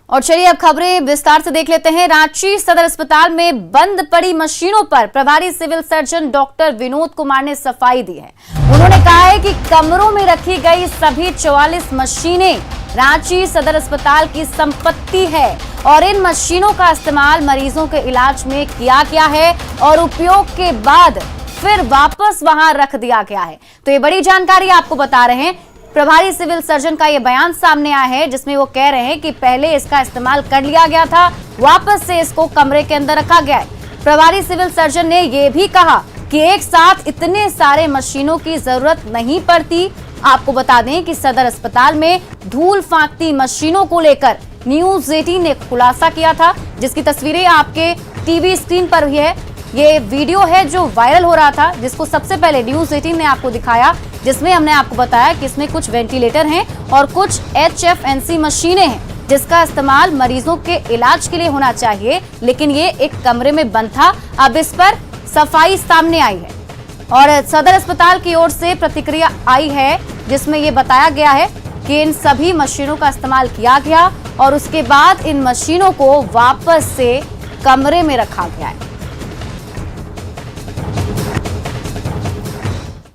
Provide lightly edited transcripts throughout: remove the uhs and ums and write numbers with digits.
और चलिए अब खबरें विस्तार से देख लेते हैं। रांची सदर अस्पताल में बंद पड़ी मशीनों पर प्रभारी civil surgeon doctor Vinod Kumar ने सफाई दी है। उन्होंने कहा है कि कमरों में रखी गई सभी 44 मशीनें रांची सदर अस्पताल की संपत्ति है और इन मशीनों का इस्तेमाल मरीजों के इलाज में किया गया है और उपयोग के बाद फिर वापस वहां रख दिया गया है। तो ये बड़ी जानकारी आपको बता रहे हैं। प्रभारी सिविल सर्जन का ये बयान सामने आया है जिसमें वो कह रहे हैं कि पहले इसका इस्तेमाल कर लिया गया था, वापस से इसको कमरे के अंदर रखा गया है। प्रभारी सिविल सर्जन ने ये भी कहा कि एक साथ इतने सारे मशीनों की जरूरत नहीं पड़ती। आपको बता दें कि सदर अस्पताल में धूल फांकती मशीनों को लेकर न्यूज 18 ने खुलासा किया था, जिसकी तस्वीरें आपके टीवी स्क्रीन पर भी है। ये वीडियो है जो वायरल हो रहा था, जिसको सबसे पहले न्यूज 18 ने आपको दिखाया, जिसमें हमने आपको बताया कि इसमें कुछ वेंटिलेटर हैं और कुछ HFNC मशीनें हैं जिसका इस्तेमाल मरीजों के इलाज के लिए होना चाहिए, लेकिन ये एक कमरे में बंद था। अब इस पर सफाई सामने आई है और सदर अस्पताल की ओर से प्रतिक्रिया आई है जिसमें ये बताया गया है कि इन सभी मशीनों का इस्तेमाल किया गया और उसके बाद इन मशीनों को वापस से कमरे में रखा गया है।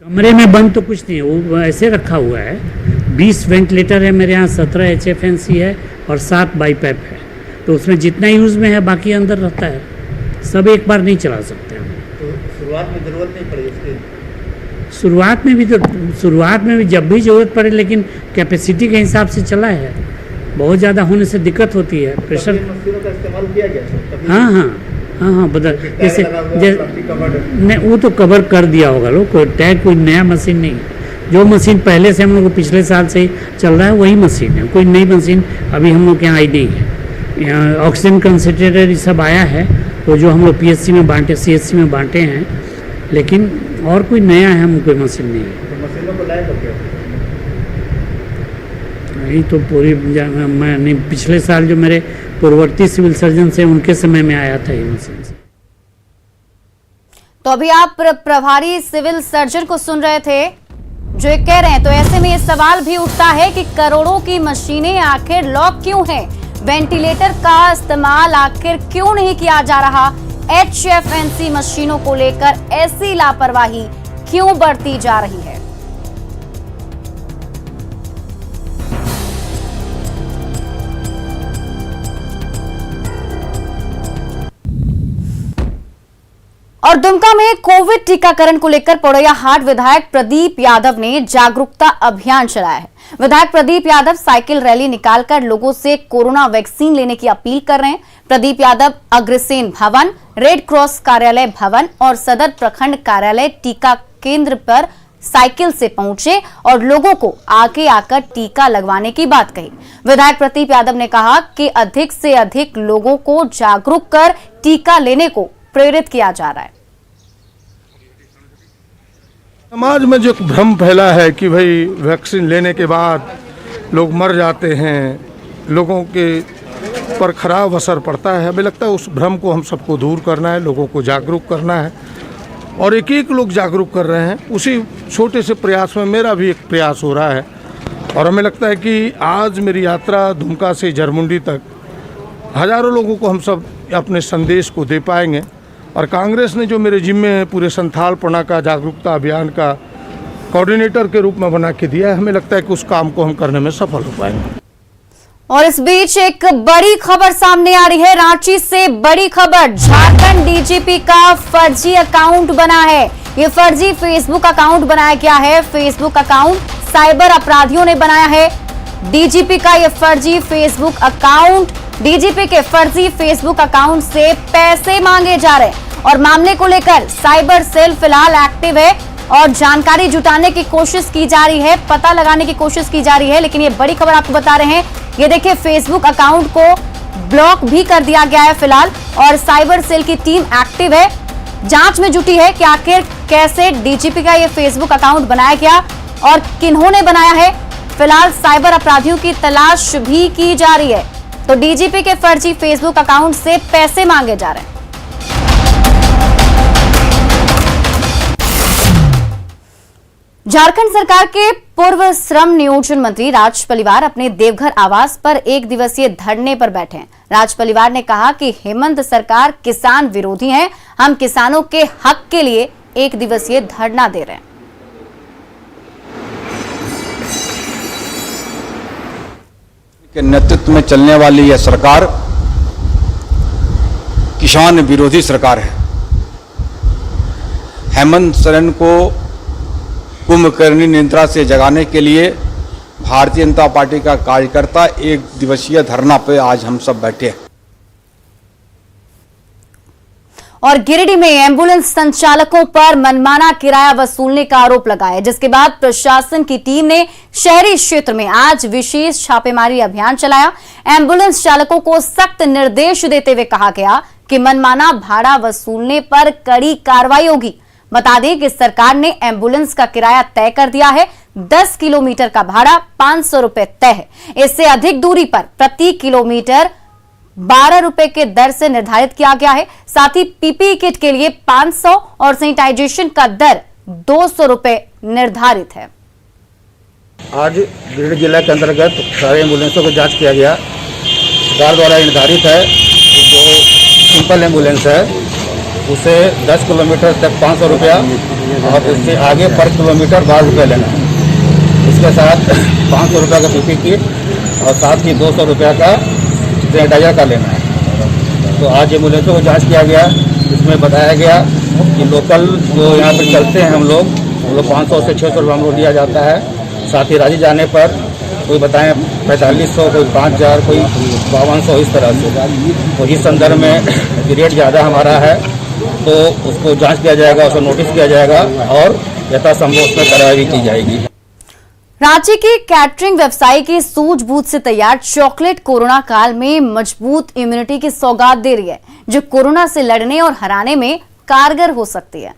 कमरे में बंद तो कुछ नहीं, वो ऐसे रखा हुआ है। 20 वेंटिलेटर है मेरे यहाँ, 17 HFNC है और 7 बाईपैप है। तो उसमें जितना यूज में है बाकी अंदर रहता है, सब एक बार नहीं चला सकते हम। तो शुरुआत में जरूरत नहीं पड़ी उसकी? शुरुआत में भी जब भी जरूरत पड़े, लेकिन कैपेसिटी के हिसाब से चला है। बहुत ज़्यादा होने से दिक्कत होती है, प्रेशर। मशीनों का इस्तेमाल किया गया? हाँ बदल जैसे नहीं, वो तो कवर कर दिया होगा लोग, कोई टैग, कोई नया मशीन नहीं। जो मशीन पहले से हम लोग को पिछले साल से ही चल रहा है वही मशीन है, कोई नई मशीन अभी हम लोग के यहाँ आई नहीं है। यहाँ ऑक्सीजन कंसंट्रेटर ये सब आया है, तो जो हम लोग PSC में बांटे, CHC में बांटे हैं, लेकिन और कोई नया है हम कोई मशीन नहीं है। तो मशीनों को लाए कब? यही तो पूरी मैं नहीं, पिछले साल जो मेरे पूर्ववर्ती सिविल सर्जन से उनके समय में आया था ये मशीन से। तो अभी आप प्रभारी सिविल सर्जन को सुन रहे थे जो कह रहे हैं। तो ऐसे में ये सवाल भी उठता है कि करोड़ों की मशीनें आखिर लॉक क्यों हैं? वेंटिलेटर का इस्तेमाल आखिर क्यों नहीं किया जा रहा? HFNC मशीनों को लेकर ऐसी लापरवाही क्यों बरती जा रही है? और दुमका में कोविड टीकाकरण को लेकर पोड़ैयाहाट विधायक प्रदीप यादव ने जागरूकता अभियान चलाया है। विधायक प्रदीप यादव साइकिल रैली निकालकर लोगों से कोरोना वैक्सीन लेने की अपील कर रहे हैं। प्रदीप यादव अग्रसेन भवन, रेड क्रॉस कार्यालय भवन और सदर प्रखंड कार्यालय टीका केंद्र पर साइकिल से पहुंचे और लोगों को आगे आकर टीका लगवाने की बात कही। विधायक प्रदीप यादव ने कहा कि अधिक से अधिक लोगों को जागरूक कर टीका लेने को प्रेरित किया जा रहा है। समाज में जो भ्रम फैला है कि भाई वैक्सीन लेने के बाद लोग मर जाते हैं, लोगों के पर खराब असर पड़ता है, हमें लगता है उस भ्रम को हम सबको दूर करना है, लोगों को जागरूक करना है और एक एक लोग जागरूक कर रहे हैं। उसी छोटे से प्रयास में मेरा भी एक प्रयास हो रहा है और हमें लगता है कि आज मेरी यात्रा दुमका से जरमुंडी तक हजारों लोगों को हम सब अपने संदेश को दे पाएंगे। और कांग्रेस ने जो मेरे जिम्मे पूरे संथाल पना का जागरूकता अभियान का कोऑर्डिनेटर के रूप में बना के दिया है, हमें लगता है कि उस काम को हम करने में सफल हो पाएंगे। और इस बीच एक बड़ी खबर सामने आ रही है। रांची से बड़ी खबर, झारखंड DGP का फर्जी अकाउंट बना है। ये फर्जी फेसबुक अकाउंट बनाया गया है। फेसबुक अकाउंट साइबर अपराधियों ने बनाया है। DGP का ये फर्जी फेसबुक अकाउंट, DGP के फर्जी फेसबुक अकाउंट से पैसे मांगे जा रहे हैं और मामले को लेकर साइबर सेल फिलहाल एक्टिव है और जानकारी जुटाने की कोशिश की जा रही है, पता लगाने की कोशिश की जा रही है। लेकिन ये बड़ी खबर आपको बता रहे हैं, ये देखिए फेसबुक अकाउंट को ब्लॉक भी कर दिया गया है फिलहाल और साइबर सेल की टीम एक्टिव है, जांच में जुटी है कि आखिर कैसे DGP का ये फेसबुक अकाउंट बनाया गया और किन्होंने बनाया है। फिलहाल साइबर अपराधियों की तलाश भी की जा रही है। तो DGP के फर्जी फेसबुक अकाउंट से पैसे मांगे जा रहे हैं। झारखंड सरकार के पूर्व श्रम नियोजन मंत्री राज पलिवार अपने देवघर आवास पर एक दिवसीय धरने पर बैठे हैं। राज पलिवार ने कहा कि हेमंत सरकार किसान विरोधी है। हम किसानों के हक के लिए एक दिवसीय धरना दे रहे हैं। के नेतृत्व में चलने वाली यह सरकार किसान विरोधी सरकार है। हेमंत सोरेन को कुंभकर्णी निद्रा से जगाने के लिए भारतीय जनता पार्टी का कार्यकर्ता एक दिवसीय धरना पे आज हम सब बैठे हैं। और गिरिडीह में एम्बुलेंस संचालकों पर मनमाना किराया वसूलने का आरोप लगा है, जिसके बाद प्रशासन की टीम ने शहरी क्षेत्र में आज विशेष छापेमारी अभियान चलाया। एम्बुलेंस चालकों को सख्त निर्देश देते हुए कहा गया कि मनमाना भाड़ा वसूलने पर कड़ी कार्रवाई होगी। बता दें कि सरकार ने एम्बुलेंस का किराया तय कर दिया है। 10 किलोमीटर का भाड़ा 500 रुपए तय है। इससे अधिक दूरी पर प्रति किलोमीटर 12 रुपए के दर से निर्धारित किया गया है। साथ ही पीपीई किट के लिए 500 और सैनिटाइजेशन का दर 200 रुपए निर्धारित है। आज गिरिडीह जिला के अंतर्गत सारे एम्बुलेंसों को जांच किया गया। सरकार द्वारा निर्धारित है कि जो सिंपल एम्बुलेंस है उसे 10 किलोमीटर तक 500 रुपया और उससे आगे पर किलोमीटर 12 रुपये लेना है। इसके साथ 500 रुपये का पीपीई किट और साथ ही 200 रुपया का सैनिटाइजर का लेना है। तो आज एम्बुलेंसों को जांच किया गया। इसमें बताया गया कि लोकल जो यहाँ पर चलते हैं हम लोग 500 से 600 रुपये हमको दिया जाता है। साथ ही राजी जाने पर कोई बताएं 4500, कोई 5000, कोई 5200, इस तरह से। तो इस संदर्भ में रेट ज़्यादा हमारा है तो उसको जांच किया जाएगा, उसको नोटिस किया जाएगा और यथासंभव उसमें कार्रवाई की जाएगी। रांची के कैटरिंग व्यवसायी की सूझबूझ से तैयार चॉकलेट कोरोना काल में मजबूत इम्यूनिटी की सौगात दे रही है, जो कोरोना से लड़ने और हराने में कारगर हो सकती है।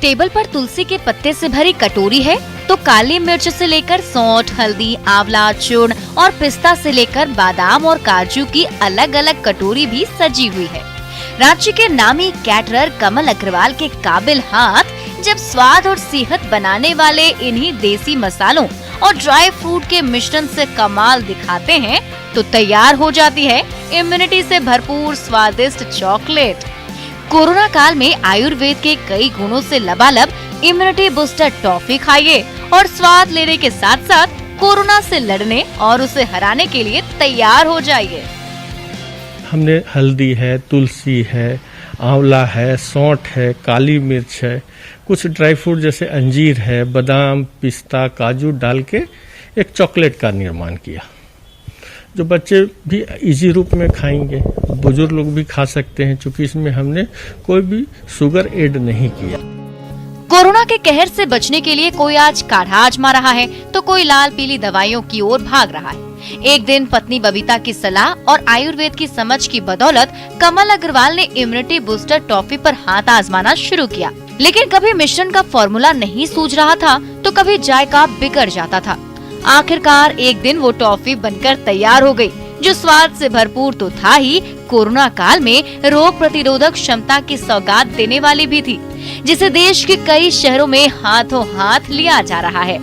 टेबल पर तुलसी के पत्ते से भरी कटोरी है तो काली मिर्च से लेकर सौंठ, हल्दी, आंवला, चूर्ण और पिस्ता से लेकर बादाम और काजू की अलग अलग कटोरी भी सजी हुई है। रांची के नामी कैटरर कमल अग्रवाल के काबिल हाथ जब स्वाद और सेहत बनाने वाले इन्हीं देसी मसालों और ड्राई फ्रूट के मिश्रण से कमाल दिखाते हैं तो तैयार हो जाती है इम्यूनिटी से भरपूर स्वादिष्ट चॉकलेट। कोरोना काल में आयुर्वेद के कई गुणों से लबालब इम्यूनिटी बूस्टर टॉफी खाइए और स्वाद लेने के साथ साथ कोरोना से लड़ने और उसे हराने के लिए तैयार हो जाइए। हमने हल्दी है, तुलसी है, आंवला है, सौंठ है, काली मिर्च है, कुछ ड्राई फ्रूट जैसे अंजीर है, बादाम, पिस्ता, काजू डाल के एक चॉकलेट का निर्माण किया, जो बच्चे भी इजी रूप में खाएंगे, बुजुर्ग लोग भी खा सकते हैं, क्योंकि इसमें हमने कोई भी शुगर ऐड नहीं किया। कोरोना के कहर से बचने के लिए कोई आज काढ़ा आजमा रहा है तो कोई लाल पीली दवाइयों की ओर भाग रहा है। एक दिन पत्नी बबीता की सलाह और आयुर्वेद की समझ की बदौलत कमल अग्रवाल ने इम्यूनिटी बूस्टर टॉफी पर हाथ आजमाना शुरू किया। लेकिन कभी मिश्रण का फॉर्मूला नहीं सूझ रहा था तो कभी जायका बिगड़ जाता था। आखिरकार एक दिन वो टॉफी बनकर तैयार हो गई, जो स्वाद से भरपूर तो था ही, कोरोना काल में रोग प्रतिरोधक क्षमता की सौगात देने वाली भी थी, जिसे देश के कई शहरों में हाथों हाथ लिया जा रहा है।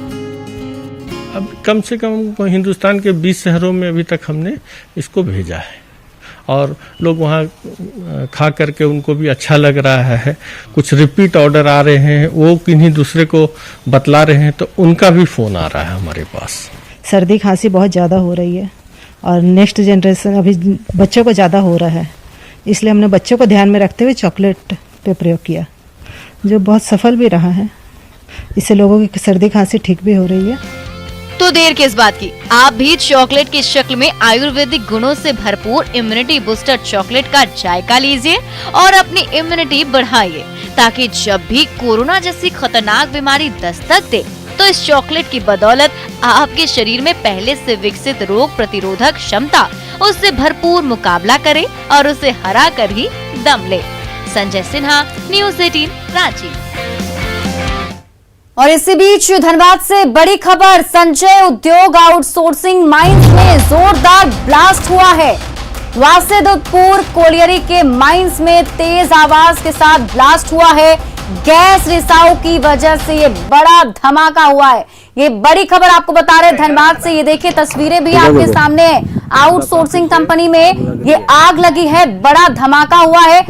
अब कम से कम हिंदुस्तान के 20 शहरों में अभी तक हमने इसको भेजा है और लोग वहाँ खा करके उनको भी अच्छा लग रहा है। कुछ रिपीट ऑर्डर आ रहे हैं, वो किन्हीं दूसरे को बतला रहे हैं, तो उनका भी फोन आ रहा है हमारे पास। सर्दी खांसी बहुत ज़्यादा हो रही है और नेक्स्ट जनरेशन अभी बच्चों को ज़्यादा हो रहा है, इसलिए हमने बच्चों को ध्यान में रखते हुए चॉकलेट पे प्रयोग किया, जो बहुत सफल भी रहा है। इससे लोगों की सर्दी खांसी ठीक भी हो रही है। तो देर किस बात की, आप भी चॉकलेट की शक्ल में आयुर्वेदिक गुणों से भरपूर इम्यूनिटी बूस्टर चॉकलेट का जायका लीजिए और अपनी इम्यूनिटी बढ़ाइए, ताकि जब भी कोरोना जैसी खतरनाक बीमारी दस्तक दे तो इस चॉकलेट की बदौलत आपके शरीर में पहले से विकसित रोग प्रतिरोधक क्षमता उससे भरपूर मुकाबला करे और उसे हरा कर ही दम ले। संजय सिन्हा, न्यूज़ 18, रांची। और इसी बीच धनबाद से बड़ी खबर, संजय उद्योग आउटसोर्सिंग माइंस में जोरदार ब्लास्ट हुआ है। वासिदपुर कोलियरी के माइंस में तेज आवाज के साथ ब्लास्ट हुआ है। गैस रिसाव की वजह से ये बड़ा धमाका हुआ है। ये बड़ी खबर आपको बता रहे धनबाद से। ये देखिए तस्वीरें भी आपके सामने है। आउटसोर्सिंग कंपनी में ये आग लगी है, बड़ा धमाका हुआ है।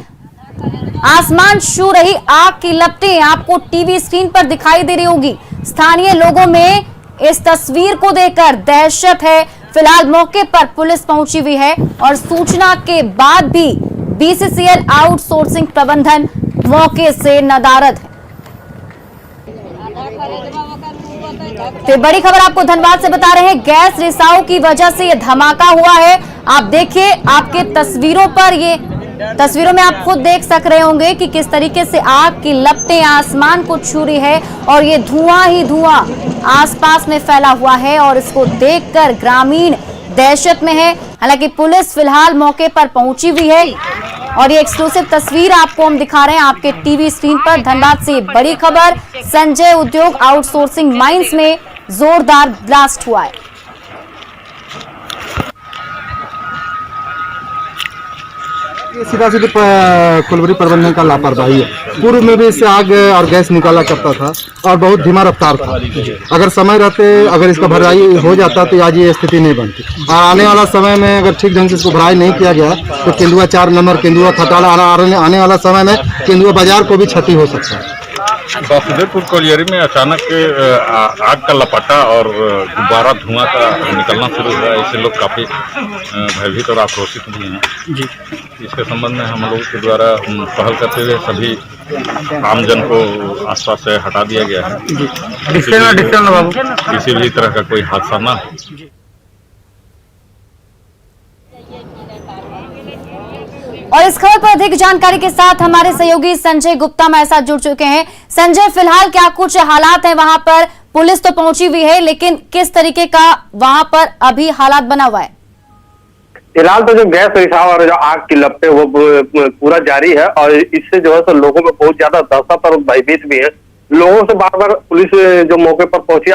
आसमान छू रही आग की लपटें आपको टीवी स्क्रीन पर दिखाई दे रही होगी। स्थानीय लोगों में इस तस्वीर को देखकर दहशत है। फिलहाल मौके पर पुलिस पहुंची हुई है और सूचना के बाद भी बीसीसीएल आउटसोर्सिंग प्रबंधन मौके से नदारद है। तो बड़ी खबर आपको धनबाद से बता रहे हैं, गैस रिसाव की वजह से यह धमाका हुआ है। आप देखिए, आपके तस्वीरों में आप खुद देख सक रहे होंगे कि किस तरीके से आग की लपटें आसमान को छू रही है और ये धुआं ही धुआं आसपास में फैला हुआ है और इसको देखकर ग्रामीण दहशत में है। हालांकि पुलिस फिलहाल मौके पर पहुंची हुई है और ये एक्सक्लूसिव तस्वीर आपको हम दिखा रहे हैं आपके टीवी स्क्रीन पर। धनबाद से बड़ी खबर, संजय उद्योग आउटसोर्सिंग माइंस में जोरदार ब्लास्ट हुआ है। ये सीधा सीधे कुलवरी प्रबंधन का लापरवाही है। पूर्व में भी इससे आग और गैस निकाला करता था और बहुत धीमा रफ्तार था। अगर समय रहते अगर इसका भराई हो जाता तो आज ये स्थिति नहीं बनती। और आने वाला समय में अगर ठीक ढंग से इसको भराई नहीं किया गया तो केंदुआ 4 नंबर, केंदुआ खटाला आने वाला समय में केंदुआ बाजार को भी क्षति हो सकता है। बासुदेवपुर कोलियरी में अचानक आग का लपटा और गुब्बारा धुआं का निकलना शुरू हुआ। इससे लोग काफ़ी भयभीत और आक्रोशित भी हैं जी। इसके संबंध में हम लोगों के द्वारा पहल करते हुए सभी आमजन को आसपास से हटा दिया गया है। किसी भी तरह का कोई हादसा ना हो। और इस खबर पर अधिक जानकारी के साथ हमारे सहयोगी संजय गुप्ता हमारे साथ जुड़ चुके हैं। संजय, फिलहाल क्या कुछ हालात हैं वहां पर? पुलिस तो पहुंची हुई है, लेकिन किस तरीके का वहां पर अभी हालात बना हुआ है? फिलहाल तो जो गैस रिसाव और जो आग की लपटें वो पूरा जारी है और इससे जो है तो लोगों में बहुत ज्यादा दहशत और भयभीत भी है। लोगों से बार बार पुलिस जो मौके पर पहुंची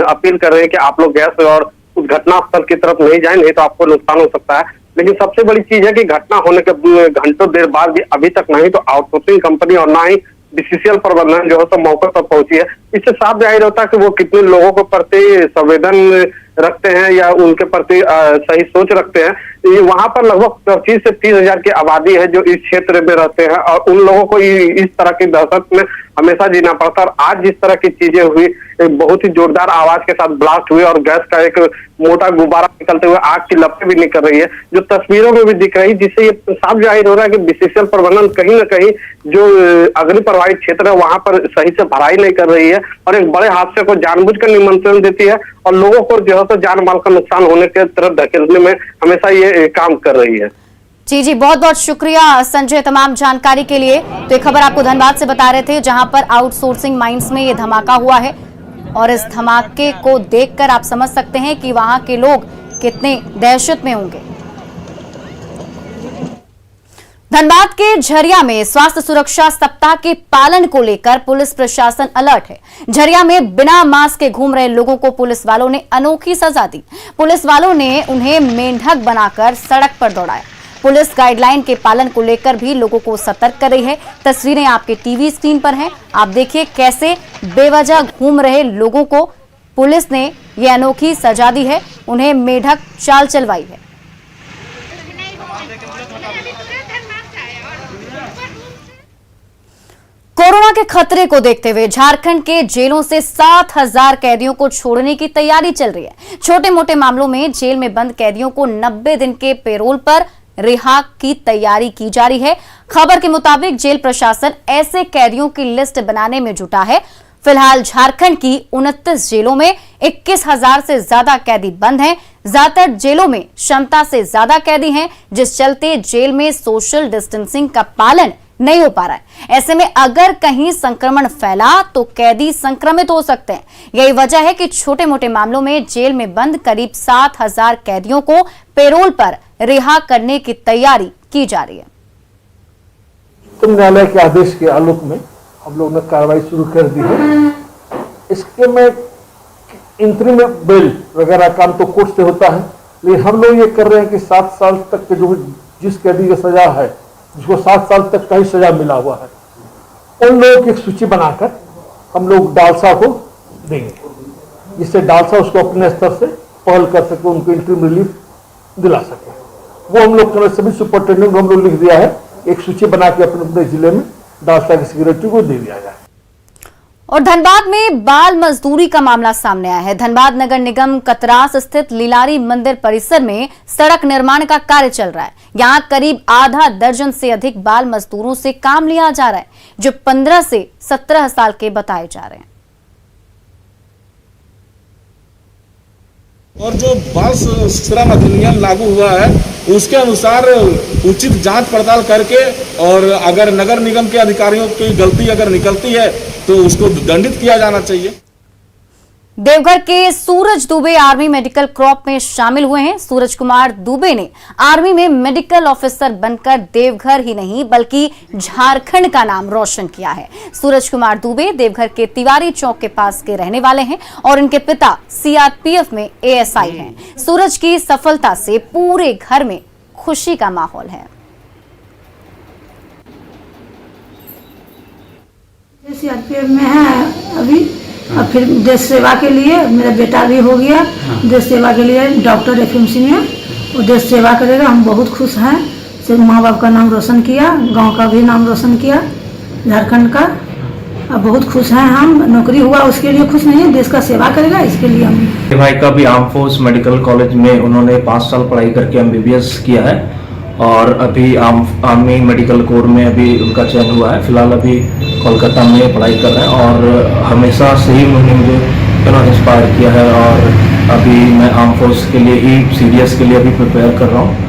अपील कर रहे हैं कि आप लोग गैस और उस घटना स्थल की तरफ नहीं जाए, नहीं तो आपको नुकसान हो सकता है। लेकिन सबसे बड़ी चीज है कि घटना होने के घंटों देर बाद भी अभी तक नहीं तो आउटसोर्सिंग कंपनी और ना ही बीसीसीएल प्रबंधन जो है तो मौके पर पहुंची है। इससे साफ जाहिर होता है कि वो कितने लोगों के प्रति संवेदन रखते हैं या उनके प्रति सही सोच रखते हैं। ये वहां पर लगभग 25 से 30 हजार की आबादी है जो इस क्षेत्र में रहते हैं और उन लोगों को इस तरह की दहशत में हमेशा जीना पड़ता है। और आज जिस तरह की चीजें हुई, बहुत ही जोरदार आवाज के साथ ब्लास्ट हुई और गैस का एक मोटा गुब्बारा निकलते हुए आग की लपटें भी निकल रही है जो तस्वीरों में भी दिख रही है, जिससे ये साफ जाहिर हो रहा है कि बीसीसीएल प्रबंधन कहीं ना कहीं जो अग्नि प्रभावित क्षेत्र है वहां पर सही से भराई नहीं कर रही है और एक बड़े हादसे को जानबूझकर निमंत्रण देती है और लोगों को जो है तो जान माल का नुकसान होने के तरफ धकेलने में हमेशा ये काम कर रही है। जी, बहुत बहुत शुक्रिया संजय तमाम जानकारी के लिए। तो ये खबर आपको धनबाद से बता रहे थे जहां पर आउटसोर्सिंग माइंस में ये धमाका हुआ है और इस धमाके को देखकर आप समझ सकते हैं कि वहां के लोग कितने दहशत में होंगे। धनबाद के झरिया में स्वास्थ्य सुरक्षा सप्ताह के पालन को लेकर पुलिस प्रशासन अलर्ट है। झरिया में बिना मास्क के घूम रहे लोगों को पुलिस वालों ने अनोखी सजा दी। पुलिस वालों ने उन्हें मेंढक बनाकर सड़क पर दौड़ाया। पुलिस गाइडलाइन के पालन को लेकर भी लोगों को सतर्क कर रही है। तस्वीरें आपके टीवी स्क्रीन पर हैं। आप देखिए कैसे बेवजह घूम रहे लोगों को पुलिस ने ये अनोखी सजा दी है, उन्हें मेंढक चाल चलवाई है। कोरोना के खतरे को देखते हुए झारखंड के जेलों से 7,000 कैदियों को छोड़ने की तैयारी चल रही है। छोटे मोटे मामलों में जेल में बंद कैदियों को 90 दिन के पेरोल पर रिहा की तैयारी की जा रही है। खबर के मुताबिक जेल प्रशासन ऐसे कैदियों की लिस्ट बनाने में जुटा है। फिलहाल झारखंड की 29 जेलों में 21,000 से ज्यादा कैदी बंद हैं। ज्यादातर जेलों में क्षमता से ज्यादा कैदी हैं, जिस चलते जेल में सोशल डिस्टेंसिंग का पालन नहीं हो पा रहा है। ऐसे में अगर कहीं संक्रमण फैला तो कैदी संक्रमित हो सकते हैं। यही वजह है कि छोटे मोटे मामलों में जेल में बंद करीब 7,000 कैदियों को पेरोल पर रिहा करने की तैयारी की जा रही है। उच्च न्यायालय के आदेश के आलोक में हम लोग ने कार्रवाई शुरू कर दी है। इसके में इंटरिम बेल वगैरह काम तो कोर्ट से होता है, लेकिन हम लोग ये कर रहे हैं कि 7 साल तक के जो जिस कैदी की सजा है, जिसको 7 साल तक का ही सजा मिला हुआ है, उन लोगों की एक सूची बनाकर हम लोग डालसा को देंगे, जिससे डालसा उसको अपने स्तर से पहल कर सके, उनको इंटरिम रिलीफ दिला सके। वो हम लोग सभी सुपरिटेंडेंट को हम लोग लिख दिया है, एक सूची बना के अपने अपने जिले में डालसा की सेक्रेटरी को दे दिया जाए। और धनबाद में बाल मजदूरी का मामला सामने आया है। धनबाद नगर निगम कतरास स्थित लीलारी मंदिर परिसर में सड़क निर्माण का कार्य चल रहा है। यहाँ करीब आधा दर्जन से अधिक बाल मजदूरों से काम लिया जा रहा है, जो 15 से 17 साल के बताए जा रहे हैं। और जो बाल श्रम अधिनियम लागू हुआ है उसके अनुसार उचित जांच पड़ताल करके, और अगर नगर निगम के अधिकारियों की गलती अगर निकलती है तो उसको दंडित किया जाना चाहिए। देवघर के सूरज दुबे आर्मी मेडिकल क्रॉप में शामिल हुए हैं। सूरज कुमार दुबे ने आर्मी में मेडिकल ऑफिसर बनकर देवघर ही नहीं बल्कि झारखंड का नाम रोशन किया है। सूरज कुमार दुबे देवघर के तिवारी चौक के पास के रहने वाले हैं और इनके पिता सीआरपीएफ में एएसआई हैं। सूरज की सफलता से पूरे घर में खुशी का माहौल है। सीआरपीएफ में है अभी, और फिर देश सेवा के लिए मेरा बेटा भी हो गया। देश सेवा के लिए डॉक्टर एफएम सिंह है, वो देश सेवा करेगा। हम बहुत खुश हैं, सिर्फ माँ बाप का नाम रोशन किया, गांव का भी नाम रोशन किया, झारखंड का। अब बहुत खुश हैं हम। नौकरी हुआ उसके लिए खुश नहीं है, देश का सेवा करेगा इसके लिए हम। भाई का भी आर्म फोर्स मेडिकल कॉलेज में उन्होंने 5 साल पढ़ाई करके एमबीबीएस किया है, और अभी आर्मी मेडिकल कोर में अभी उनका चयन हुआ है। फिलहाल अभी कोलकाता में पढ़ाई कर रहे हैं, और हमेशा से ही उन्होंने मुझे इंस्पायर किया है, और अभी मैं आर्म फोर्स के लिए ही सीडीएस के लिए भी प्रिपेयर कर रहा हूँ।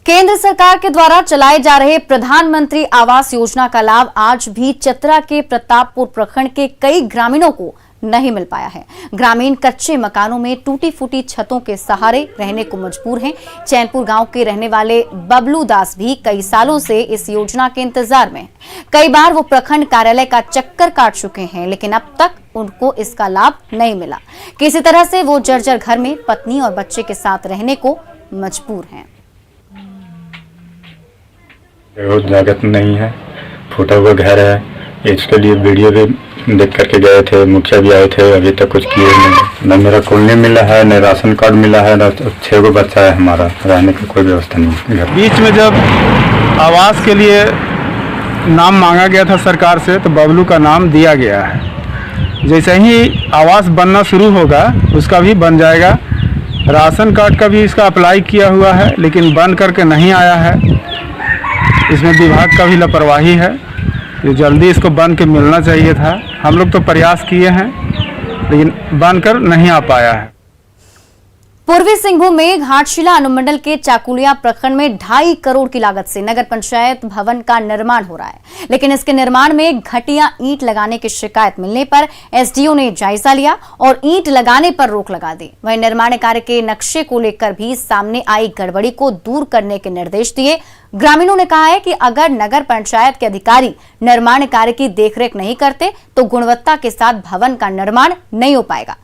केंद्र सरकार के द्वारा चलाए जा रहे प्रधानमंत्री आवास योजना का लाभ आज भी चतरा के प्रतापपुर प्रखंड के कई ग्रामीणों को नहीं मिल पाया है। ग्रामीण कच्चे मकानों में टूटी फूटी छतों के सहारे रहने को मजबूर हैं। चैनपुर गांव के रहने वाले बबलू दास भी कई सालों से इस योजना के इंतजार में हैं। कई बार वो प्रखंड कार्यालय का चक्कर काट चुके हैं, लेकिन अब तक उनको इसका लाभ नहीं मिला। किसी तरह से वो जर्जर घर में पत्नी और बच्चे के साथ रहने को मजबूर हैं। लागत नहीं है, फूटा हुआ घर है। इसके लिए वीडियो भी देख करके गए थे, मुखिया भी आए थे, अभी तक कुछ किए नहीं। न मेरा कॉलोनी मिला है, न राशन कार्ड मिला है, न 6 गो बच्चा है हमारा, रहने की कोई व्यवस्था नहीं है। बीच में जब आवास के लिए नाम मांगा गया था सरकार से, तो बबलू का नाम दिया गया है। जैसे ही आवास बनना शुरू होगा उसका भी बन जाएगा। राशन कार्ड का भी इसका अप्लाई किया हुआ है, लेकिन बन करके नहीं आया है। इसमें विभाग का भी लापरवाही है, ये जल्दी इसको बन के मिलना चाहिए था। हम लोग तो प्रयास किए हैं, लेकिन बनकर नहीं आ पाया है। पूर्वी सिंहभूम में घाटशिला अनुमंडल के चाकुलिया प्रखंड में 2.5 करोड़ की लागत से नगर पंचायत भवन का निर्माण हो रहा है, लेकिन इसके निर्माण में घटिया ईंट लगाने की शिकायत मिलने पर एसडीओ ने जायजा लिया और ईंट लगाने पर रोक लगा दी। वहीं निर्माण कार्य के नक्शे को लेकर भी सामने आई गड़बड़ी को दूर करने के निर्देश दिए। ग्रामीणों ने कहा है कि अगर नगर पंचायत के अधिकारी निर्माण कार्य की देखरेख नहीं करते तो गुणवत्ता के साथ भवन का निर्माण नहीं हो पाएगा।